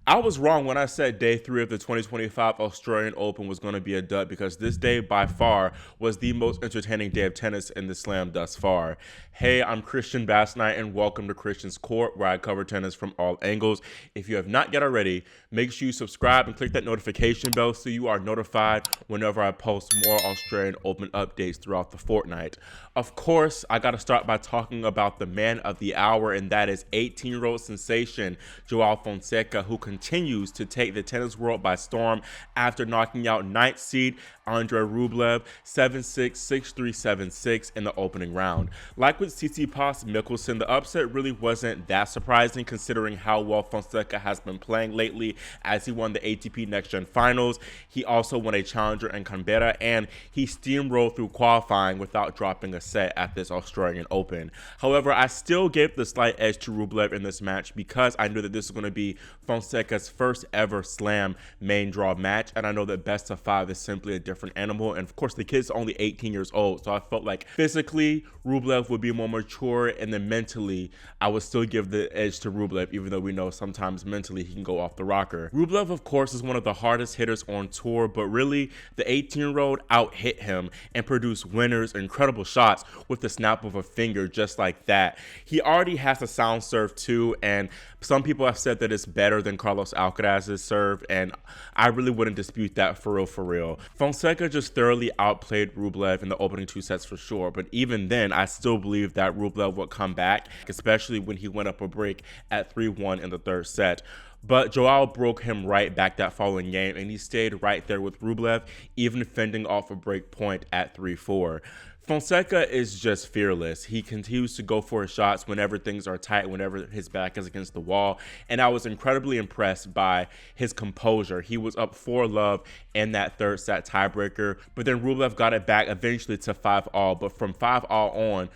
I was wrong when I said day 3 of the 2025 Australian Open was going to be a dud because this day by far was the most entertaining day of tennis in the Slam thus far. Hey, I'm Christian Bassnight and welcome to Christian's Court, where I cover tennis from all angles. If you have not yet already, make sure you subscribe and click that notification bell so you are notified whenever I post more Australian Open updates throughout the fortnight. Of course, I got to start by talking about the man of the hour, and that is 18-year-old sensation Joao Fonseca, who continues to take the tennis world by storm after knocking out 9th seed Andrey Rublev 7-6, 6-3, 7-6 in the opening round. Like with Tsitsipas Mickelson, the upset really wasn't that surprising considering how well Fonseca has been playing lately, as he won the ATP Next Gen Finals. He also won a challenger in Canberra, and he steamrolled through qualifying without dropping a set at this Australian Open. However, I still gave the slight edge to Rublev in this match because I knew that this was going to be Fonseca's first ever Slam main draw match, and I know that best of 5 is simply a different animal, and of course the kid's only 18 years old, so I felt like physically Rublev would be more mature, and then mentally I would still give the edge to Rublev, even though we know sometimes mentally he can go off the rocker. Rublev, of course, is one of the hardest hitters on tour, but really the 18-year-old out-hit him and produced winners, incredible shots with the snap of a finger just like that. He already has a sound serve too, and some people have said that it's better than Carlos Alcaraz's serve, and I really wouldn't dispute that for real. Fonseca just thoroughly outplayed Rublev in the opening 2 sets for sure, but even then, I still believe that Rublev would come back, especially when he went up a break at 3-1 in the 3rd set. But Joao broke him right back that following game, and he stayed right there with Rublev, even fending off a break point at 3-4. Fonseca is just fearless. He continues to go for his shots whenever things are tight, whenever his back is against the wall, and I was incredibly impressed by his composure. He was up 4-love in that 3rd set tiebreaker, but then Rublev got it back eventually to 5-all, but from 5-all on,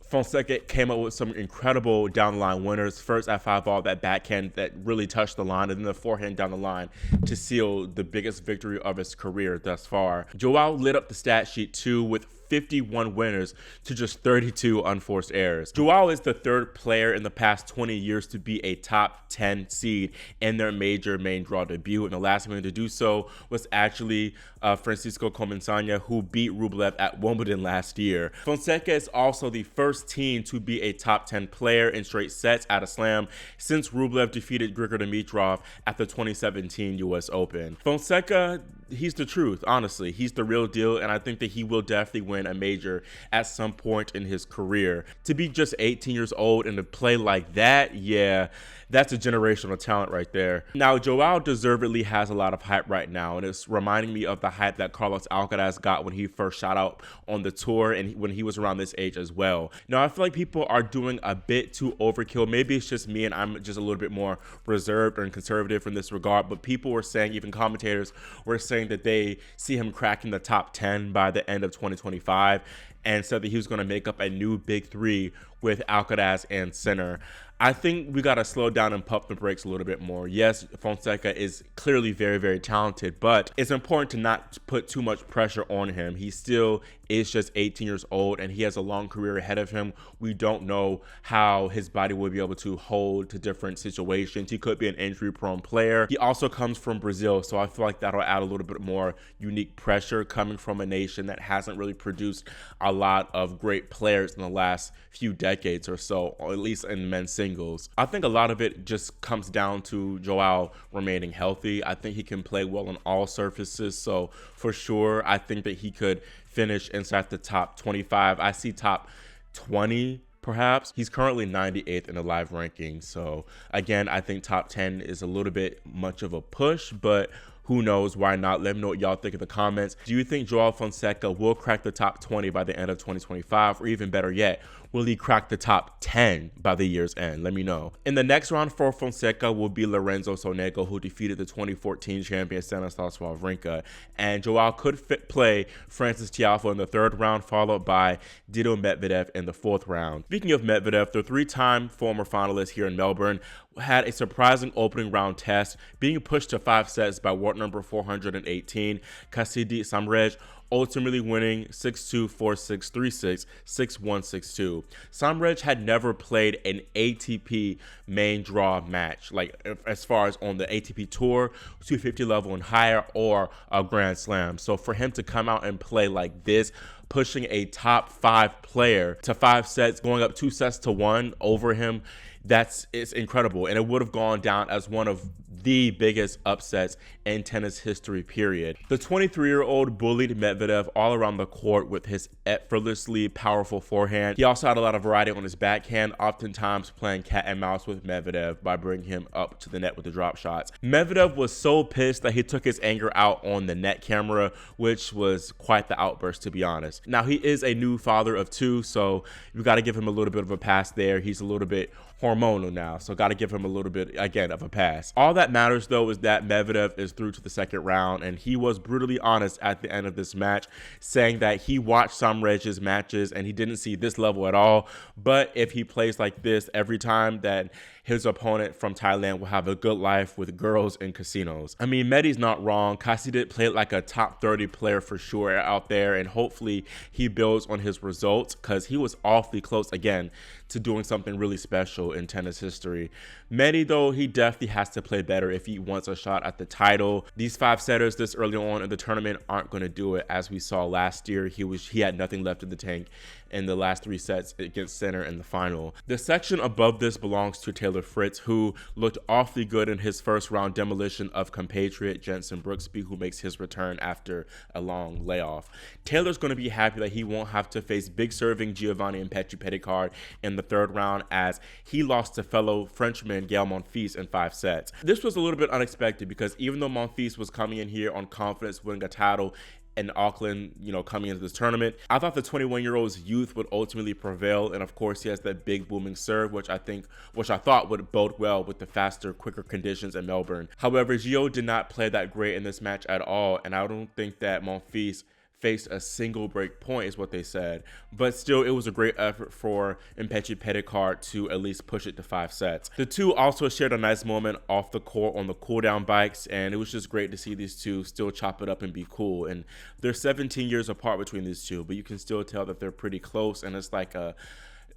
Fonseca came up with some incredible down-the-line winners. First at 5-all, that backhand that really touched the line, and then the forehand down the line to seal the biggest victory of his career thus far. Joao lit up the stat sheet too with 51 winners to just 32 unforced errors. Joao is the 3rd player in the past 20 years to be a top 10 seed in their major main draw debut, and the last man to do so was actually Francisco Comensagna, who beat Rublev at Wimbledon last year. Fonseca is also the first teen to be a top 10 player in straight sets at a Slam since Rublev defeated Grigor Dimitrov at the 2017 US Open. Fonseca, he's the truth, honestly. He's the real deal, and I think that he will definitely win a major at some point in his career. To be just 18 years old and to play like that, yeah, that's a generational talent right there. Now, Joao deservedly has a lot of hype right now, and it's reminding me of the hype that Carlos Alcaraz got when he first shot out on the tour and when he was around this age as well. Now, I feel like people are doing a bit too overkill. Maybe it's just me and I'm just a little bit more reserved and conservative in this regard, but people were saying, even commentators were saying that they see him cracking the top 10 by the end of 2025 and said that he was going to make up a new big 3 with Alcaraz and Sinner. I think we got to slow down and pump the brakes a little bit more. Yes, Fonseca is clearly very talented, but it's important to not put too much pressure on him. He still is just 18 years old, and he has a long career ahead of him. We don't know how his body will be able to hold to different situations. He could be an injury-prone player. He also comes from Brazil, so I feel like that'll add a little bit more unique pressure coming from a nation that hasn't really produced a lot of great players in the last few decades or so, or at least in men's singles. I think a lot of it just comes down to Joao remaining healthy. I think he can play well on all surfaces, so for sure, I think that he could finish inside the top 25. I see top 20 perhaps. He's currently 98th in the live ranking, so again, I think top 10 is a little bit much of a push, but who knows, why not? Let me know what y'all think in the comments. Do you think Joao Fonseca will crack the top 20 by the end of 2025? Or even better yet, will he crack the top 10 by the year's end? Let me know. In the next round for Fonseca will be Lorenzo Sonego, who defeated the 2014 champion Stanislav Wawrinka. And Joao could play Francis Tiafoe in the 3rd round, followed by Daniil Medvedev in the 4th round. Speaking of Medvedev, the 3-time former finalist here in Melbourne had a surprising opening round test, being pushed to 5 sets by world number 418, Kasidit Samrej, ultimately winning 6-2, 4-6, 3-6, 6-1, 6-2. Samrej had never played an ATP main draw match, like as far as on the ATP Tour, 250 level and higher, or a Grand Slam. So for him to come out and play like this, pushing a top 5 player to 5 sets, going up 2-1 over him, it's incredible. And it would have gone down as one of the biggest upsets in tennis history, period. The 23-year-old bullied Medvedev all around the court with his effortlessly powerful forehand. He also had a lot of variety on his backhand, oftentimes playing cat and mouse with Medvedev by bringing him up to the net with the drop shots. Medvedev was so pissed that he took his anger out on the net camera, which was quite the outburst, to be honest. Now, he is a new father of 2, so you got to give him a little bit of a pass there. He's a little bit hormonal now, so got to give him a little bit, again, of a pass. All that matters, though, is that Medvedev is through to the second round, and he was brutally honest at the end of this match, saying that he watched Samrej's matches and he didn't see this level at all, but if he plays like this every time, that his opponent from Thailand will have a good life with girls and casinos. I mean, Medi's not wrong. Kasidit played like a top 30 player for sure out there, and hopefully he builds on his results, because he was awfully close, again, to doing something really special in tennis history. Medi, though, he definitely has to play better if he wants a shot at the title. These 5-setters this early on in the tournament aren't going to do it. As we saw last year, he had nothing left in the tank in the last 3 sets against Sinner in the final. The section above this belongs to Taylor Fritz, who looked awfully good in his first round demolition of compatriot Jenson Brooksby, who makes his return after a long layoff. Taylor's going to be happy that he won't have to face big serving Giovanni Petitcard in the 3rd round, as he lost to fellow Frenchman Gael Monfils in 5 sets. This was a little bit unexpected, because even though Monfils was coming in here on confidence, winning a title in Auckland, coming into this tournament, I thought the 21-year-old's youth would ultimately prevail. And of course, he has that big booming serve, which I thought would bode well with the faster, quicker conditions in Melbourne. However, Gio did not play that great in this match at all, and I don't think that Monfils faced a single break point, is what they said. But still, it was a great effort for Petitcard to at least push it to 5 sets. The two also shared a nice moment off the court on the cool-down bikes, and it was just great to see these two still chop it up and be cool. And they're 17 years apart between these two, but you can still tell that they're pretty close, and it's like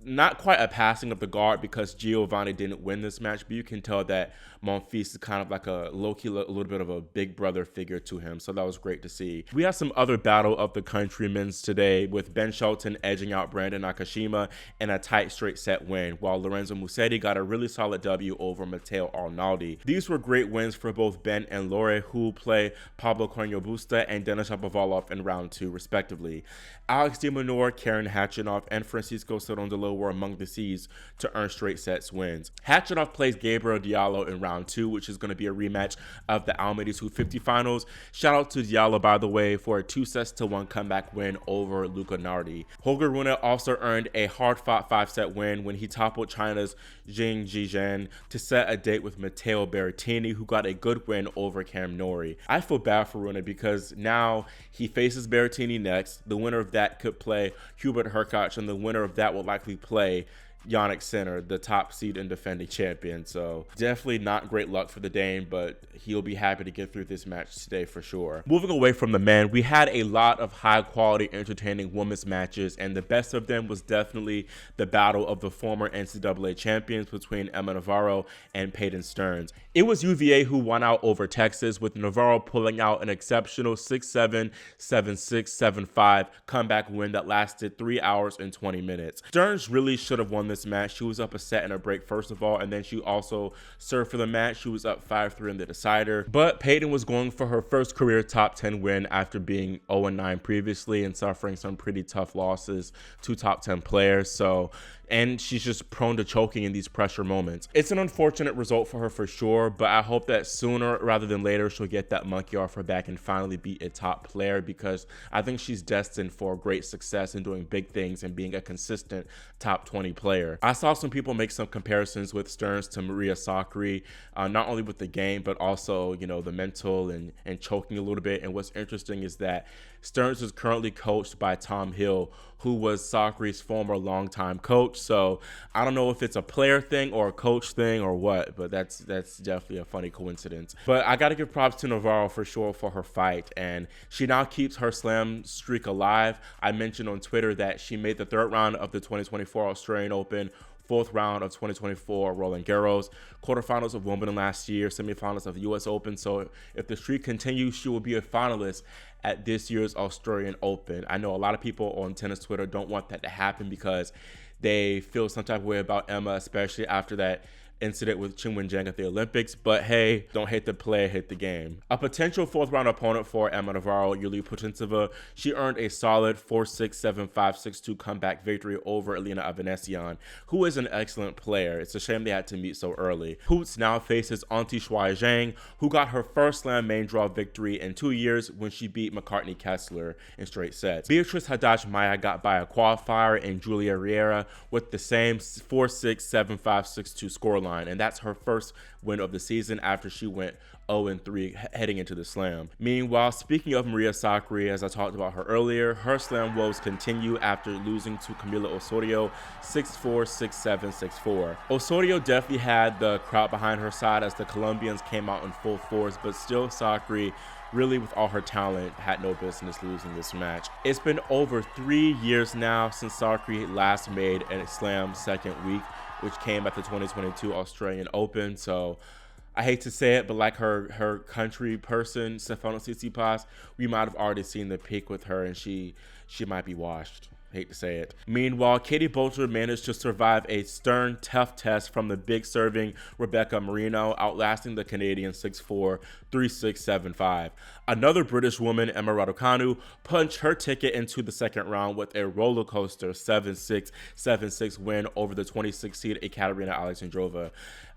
not quite a passing of the guard, because Giovanni didn't win this match, but you can tell that Monfils is kind of like a low-key, a little bit of a big brother figure to him, so that was great to see. We have some other battle of the countrymen's today, with Ben Shelton edging out Brandon Nakashima in a tight straight set win, while Lorenzo Musetti got a really solid W over Matteo Arnaldi. These were great wins for both Ben and Lore, who play Pablo Carreño Busta and Denis Shapovalov in round 2, respectively. Alex de Minaur, Karen Khachanov, and Francisco Cerundolo were among the seeds to earn straight sets wins. Khachanov plays Gabriel Diallo in round 2, which is going to be a rematch of the Almeidas 250 finals. Shout out to Diallo, by the way, for a 2-1 comeback win over Luca Nardi. Holger Rune also earned a hard-fought 5-set win when he toppled China's Jing Zhizhen to set a date with Matteo Berrettini, who got a good win over Cam Norrie. I feel bad for Rune, because now he faces Berrettini next. The winner of that could play Hubert Hurkacz, and the winner of that will likely play Jannik Sinner, the top seed and defending champion. So definitely not great luck for the Dane, but he'll be happy to get through this match today for sure. Moving away from the men, we had a lot of high quality, entertaining women's matches, and the best of them was definitely the battle of the former NCAA champions between Emma Navarro and Peyton Stearns. It was UVA who won out over Texas, with Navarro pulling out an exceptional 6-7, 7-6, 7-5 comeback win that lasted 3 hours and 20 minutes. Stearns really should have won this match. She was up a set and a break, first of all, and then she also served for the match. She was up 5-3 in the decider, but Peyton was going for her first career top 10 win after being 0-9 previously and suffering some pretty tough losses to top 10 players. And she's just prone to choking in these pressure moments. It's an unfortunate result for her for sure, but I hope that sooner rather than later she'll get that monkey off her back and finally be a top player, because I think she's destined for great success in doing big things and being a consistent top 20 player. I saw some people make some comparisons with Stearns to Maria Sakkari, not only with the game, but also, the mental and choking a little bit. And what's interesting is that Stearns is currently coached by Tom Hill, who was Sakari's former longtime coach. So I don't know if it's a player thing or a coach thing or what, but that's definitely a funny coincidence. But I got to give props to Navarro for sure for her fight, and she now keeps her slam streak alive. I mentioned on Twitter that she made the third round of the 2024 Australian Open, fourth round of 2024 Roland Garros, quarterfinals of Wimbledon last year, semifinals of the US Open. So if the streak continues, she will be a finalist at this year's Australian Open. I know a lot of people on tennis Twitter don't want that to happen because they feel some type of way about Emma, especially after that incident with Qin Wenjiang at the Olympics, but hey, don't hate the play, hate the game. A potential fourth round opponent for Emma Navarro, Yulia Putintseva, she earned a solid 4-6, 7-5, 6-2 comeback victory over Elena Avanesian, who is an excellent player. It's a shame they had to meet so early. Poots now faces Auntie Shuai Zhang, who got her first slam main draw victory in 2 years when she beat McCartney Kessler in straight sets. Beatrice Haddad Maya got by a qualifier in Julia Riera with the same 4-6, 7-5, 6-2 scoreline. And that's her first win of the season after she went 0-3 heading into the slam. Meanwhile, speaking of Maria Sakkari, as I talked about her earlier, her slam woes continue after losing to Camila Osorio 6-4, 6-7, 6-4. Osorio definitely had the crowd behind her side as the Colombians came out in full force, but still Sakkari, really with all her talent, had no business losing this match. It's been over 3 years now since Sakkari last made a slam second week, which came at the 2022 Australian Open. So I hate to say it, but like her country person, Stefanos Tsitsipas, we might have already seen the peak with her, and she might be washed. Hate to say it. Meanwhile, Katie Boulter managed to survive a stern, tough test from the big serving Rebecca Marino, outlasting the Canadian 6-4, 3-6, 7-5. Another British woman, Emma Raducanu, punched her ticket into the second round with a roller coaster 7-6, 7-6 win over the 26-seed Ekaterina Alexandrova.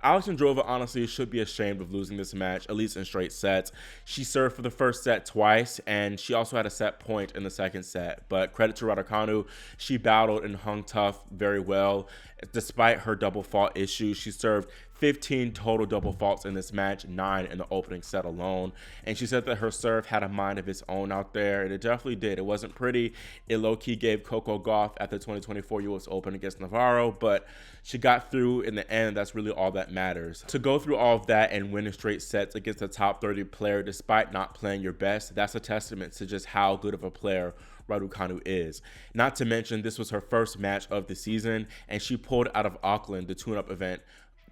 Alexandrova honestly should be ashamed of losing this match, at least in straight sets. She served for the first set twice, and she also had a set point in the second set. But credit to Raducanu, she battled and hung tough very well. Despite her double fault issues, she served 15 total double faults in this match, 9 in the opening set alone. And she said that her serve had a mind of its own out there, and it definitely did. It wasn't pretty. It low-key gave Coco Gauff at the 2024 US Open against Navarro, but she got through in the end. That's really all that matters. To go through all of that and win in straight sets against a top 30 player despite not playing your best, that's a testament to just how good of a player Raducanu is. Not to mention, this was her first match of the season, and she pulled out of Auckland, the tune-up event,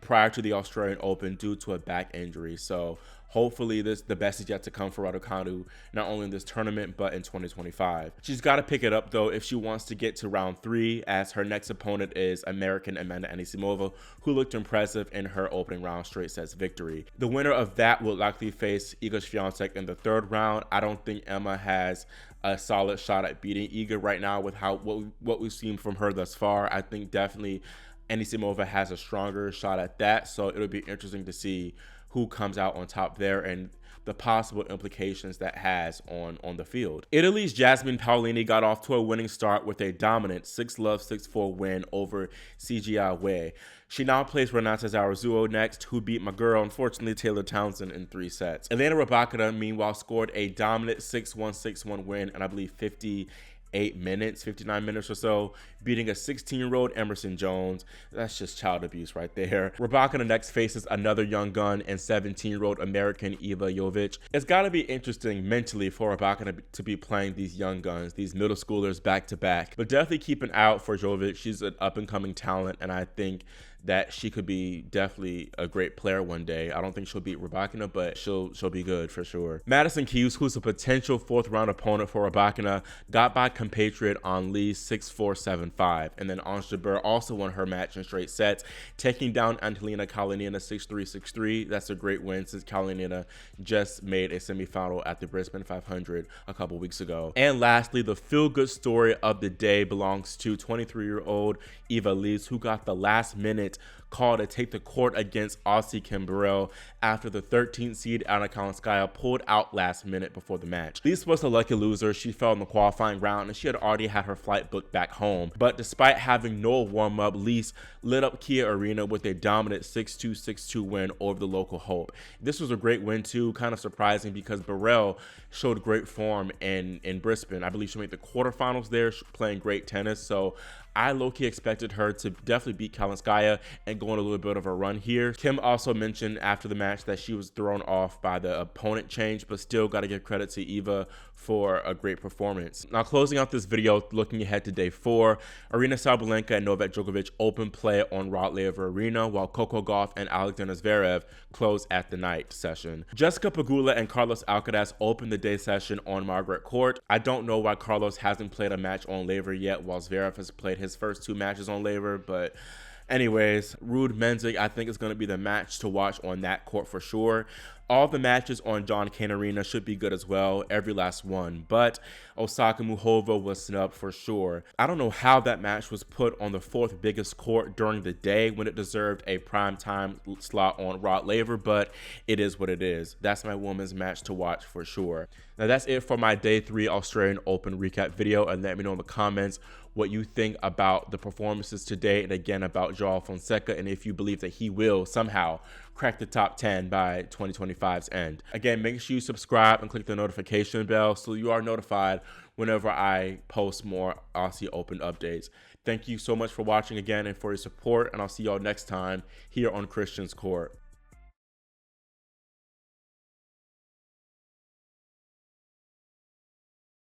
prior to the Australian Open due to a back injury. So hopefully the best is yet to come for Raducanu, not only in this tournament, but in 2025. She's got to pick it up, though, if she wants to get to round 3, as her next opponent is American Amanda Anisimova, who looked impressive in her opening round straight sets victory. The winner of that will likely face Iga Swiatek in the third round. I don't think Emma has a solid shot at beating Iga right now with what we've seen from her thus far. I think definitely Anisimova has a stronger shot at that, so it'll be interesting to see who comes out on top there and the possible implications that has on the field. Italy's Jasmine Paolini got off to a winning start with a dominant 6-love, 6-4 win over CGI Wei. She now plays Renata Zarazzuo next, who beat my girl, unfortunately, Taylor Townsend in 3 sets. Elena Rybakina, meanwhile, scored a dominant 6-1, 6-1 win, and I believe 59 minutes or so, beating a 16-year-old Emerson Jones. That's just child abuse right there. Rybakina next faces another young gun and 17-year-old American Eva Jovic. It's got to be interesting mentally for Rybakina to be playing these young guns, these middle schoolers back to back. But definitely keep an eye out for Jovic. She's an up-and-coming talent, and I think that she could be definitely a great player one day. I don't think she'll beat Rybakina, but she'll be good for sure. Madison Keys, who's a potential fourth-round opponent for Rybakina, got by compatriot on Lee 6-4, 7-5. And then Ons Jabeur also won her match in straight sets, taking down Antonina Kalinina 6-3, 6-3. That's a great win since Kalinina just made a semifinal at the Brisbane 500 a couple weeks ago. And lastly, the feel-good story of the day belongs to 23-year-old Eva Lees, who got the last-minute call to take the court against Aussie Kim Burrell after the 13th seed Anna Kalinskaya pulled out last minute before the match. Lisa was a lucky loser. She fell in the qualifying round and she had already had her flight booked back home. But despite having no warm-up, Lisa lit up Kia Arena with a dominant 6-2, 6-2 win over the local Hope. This was a great win too, kind of surprising because Burrell showed great form in Brisbane. I believe she made the quarterfinals there, playing great tennis. So I low-key expected her to definitely beat Kalinskaya and go on a little bit of a run here. Kim also mentioned after the match that she was thrown off by the opponent change, but still got to give credit to Eva for a great performance. Now, closing out this video, looking ahead to day 4, Aryna Sabalenka and Novak Djokovic open play on Rod Laver Arena, while Coco Gauff and Alexander Zverev close at the night session. Jessica Pegula and Carlos Alcaraz open the day session on Margaret Court. I don't know why Carlos hasn't played a match on Laver yet, while Zverev has played his first 2 matches on Laver, but anyways, Ruud Menzig, I think, is going to be the match to watch on that court for sure. All the matches on John Cain Arena should be good as well, every last one, but Osaka Muhova was snubbed for sure. I don't know how that match was put on the 4th biggest court during the day when it deserved a primetime slot on Rod Laver, but it is what it is. That's my women's match to watch for sure. Now that's it for my day 3 Australian Open recap video, and let me know in the comments what you think about the performances today, and again about Joao Fonseca, and if you believe that he will somehow crack the top 10 by 2025's end. Again, make sure you subscribe and click the notification bell so you are notified whenever I post more Aussie Open updates. Thank you so much for watching again and for your support, and I'll see y'all next time here on Christian's Court.